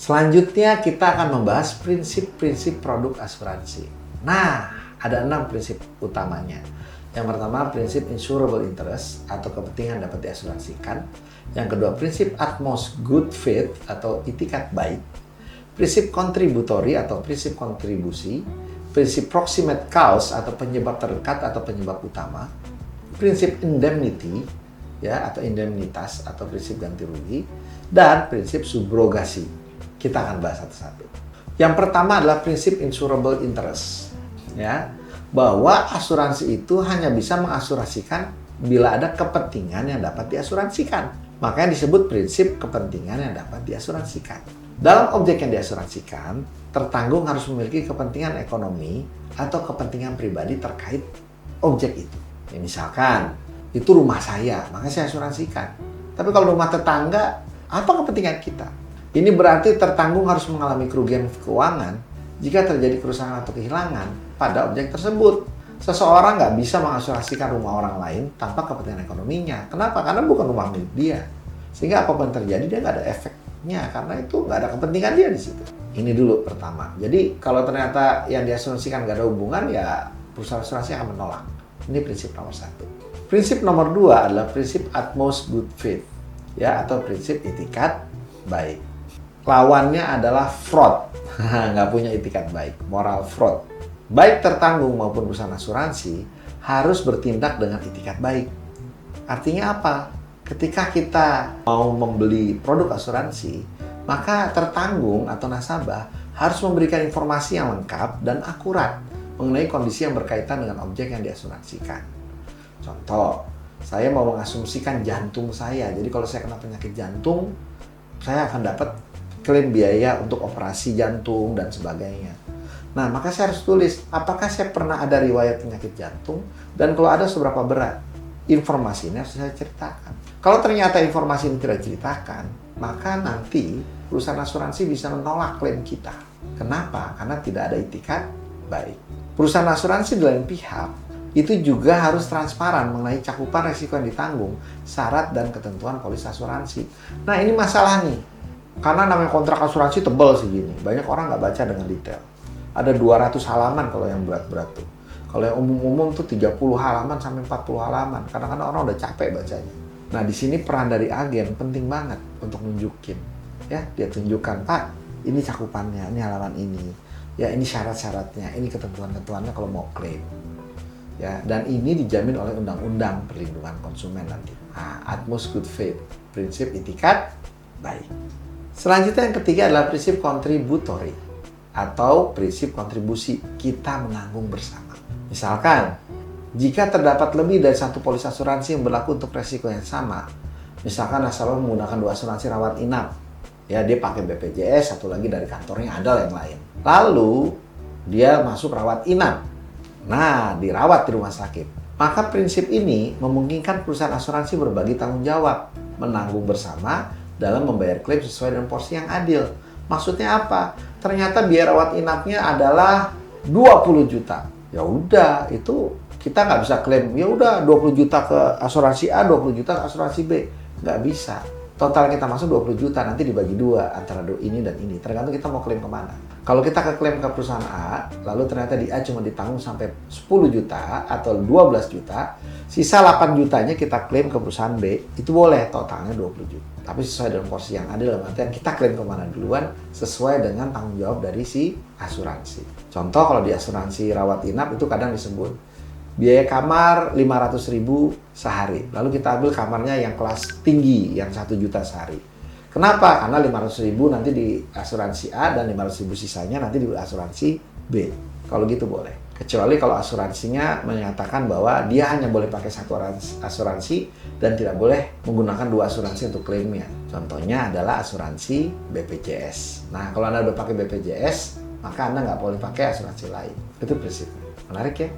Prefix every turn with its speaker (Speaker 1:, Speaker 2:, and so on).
Speaker 1: Selanjutnya kita akan membahas prinsip-prinsip produk asuransi. Nah, ada 6 prinsip utamanya. Yang pertama, prinsip insurable interest atau kepentingan dapat diasuransikan. Yang kedua, prinsip utmost good faith atau itikat baik. Prinsip contributory atau prinsip kontribusi. Prinsip proximate cause atau penyebab terdekat atau penyebab utama. Prinsip indemnity ya atau indemnitas atau prinsip ganti rugi, dan prinsip subrogasi. Kita akan bahas satu-satu. Yang pertama adalah prinsip insurable interest, ya, bahwa asuransi itu hanya bisa mengasurasikan bila ada kepentingan yang dapat diasuransikan. Makanya disebut prinsip kepentingan yang dapat diasuransikan. Dalam objek yang diasuransikan, tertanggung harus memiliki kepentingan ekonomi atau kepentingan pribadi terkait objek itu. Ya, misalkan, itu rumah saya, maka saya asuransikan. Tapi kalau rumah tetangga, apa kepentingan kita? Ini berarti tertanggung harus mengalami kerugian keuangan jika terjadi kerusakan atau kehilangan pada objek tersebut. Seseorang nggak bisa mengasurasikan rumah orang lain tanpa kepentingan ekonominya. Kenapa? Karena bukan rumah milik dia. Sehingga apapun terjadi, dia nggak ada efeknya. Karena itu nggak ada kepentingan dia di situ. Ini dulu pertama. Jadi kalau ternyata yang diasuransikan nggak ada hubungan, ya perusahaan asuransi akan menolak. Ini prinsip nomor 1. Prinsip nomor 2 adalah prinsip utmost good faith, ya, atau prinsip itikat baik. Lawannya adalah fraud, nggak punya itikat baik, moral fraud. Baik tertanggung maupun perusahaan asuransi harus bertindak dengan itikat baik. Artinya apa? Ketika kita mau membeli produk asuransi, maka tertanggung atau nasabah harus memberikan informasi yang lengkap dan akurat mengenai kondisi yang berkaitan dengan objek yang diasuransikan. Contoh, saya mau mengasumsikan jantung saya, jadi kalau saya kena penyakit jantung, saya akan dapat klaim biaya untuk operasi jantung dan sebagainya. Nah, maka saya harus tulis, apakah saya pernah ada riwayat penyakit jantung, dan kalau ada seberapa berat. Informasi ini harus saya ceritakan. Kalau ternyata informasi ini tidak diceritakan, maka nanti perusahaan asuransi bisa menolak klaim kita. Kenapa? Karena tidak ada itikat baik. Perusahaan asuransi di lain pihak itu juga harus transparan mengenai cakupan risiko yang ditanggung, syarat dan ketentuan polis asuransi. Nah, ini masalah nih. Karena namanya kontrak asuransi tebal segini. Banyak orang nggak baca dengan detail. Ada 200 halaman kalau yang berat-berat tuh. Kalau yang umum-umum tuh 30 halaman sampai 40 halaman. Kadang-kadang orang udah capek bacanya. Nah, di sini peran dari agen penting banget untuk nunjukin. Ya, dia tunjukkan, Pak, ini cakupannya, ini halaman ini. Ya, ini syarat-syaratnya, ini ketentuan-ketentuannya kalau mau klaim. Ya, dan ini dijamin oleh Undang-Undang Perlindungan Konsumen nanti. Nah, utmost good faith, prinsip itikat baik. Selanjutnya yang ketiga adalah prinsip contributory atau prinsip kontribusi, kita menanggung bersama. Misalkan, jika terdapat lebih dari satu polis asuransi yang berlaku untuk resiko yang sama, misalkan nasabah menggunakan 2 asuransi rawat inap, ya dia pakai BPJS, satu lagi dari kantornya ada yang lain. Lalu dia masuk rawat inap, nah dirawat di rumah sakit. Maka prinsip ini memungkinkan perusahaan asuransi berbagi tanggung jawab, menanggung bersama dalam membayar klaim sesuai dengan porsi yang adil. Maksudnya apa? Ternyata biaya rawat inapnya adalah 20 juta. Ya udah, itu kita nggak bisa klaim. Ya udah 20 juta ke asuransi A, 20 juta ke asuransi B. Nggak bisa. Total kita masuk 20 juta, nanti dibagi 2 antara ini dan ini. Tergantung kita mau klaim kemana. Kalau kita ke klaim ke perusahaan A, lalu ternyata di A cuma ditanggung sampai 10 juta atau 12 juta, sisa 8 jutanya kita klaim ke perusahaan B, itu boleh, totalnya 20 juta. Tapi sesuai dengan porsi yang adil, dalam artian kita klaim kemana duluan, sesuai dengan tanggung jawab dari si asuransi. Contoh kalau di asuransi rawat inap itu kadang disebut biaya kamar 500.000 sehari. Lalu kita ambil kamarnya yang kelas tinggi, yang 1 juta sehari. Kenapa? Karena 500.000 nanti di asuransi A dan 500.000 sisanya nanti di asuransi B. Kalau gitu boleh. Kecuali kalau asuransinya menyatakan bahwa dia hanya boleh pakai satu asuransi dan tidak boleh menggunakan 2 asuransi untuk klaimnya. Contohnya adalah asuransi BPJS. Nah, kalau Anda udah pakai BPJS, maka Anda nggak boleh pakai asuransi lain. Itu prinsipnya. Menarik ya?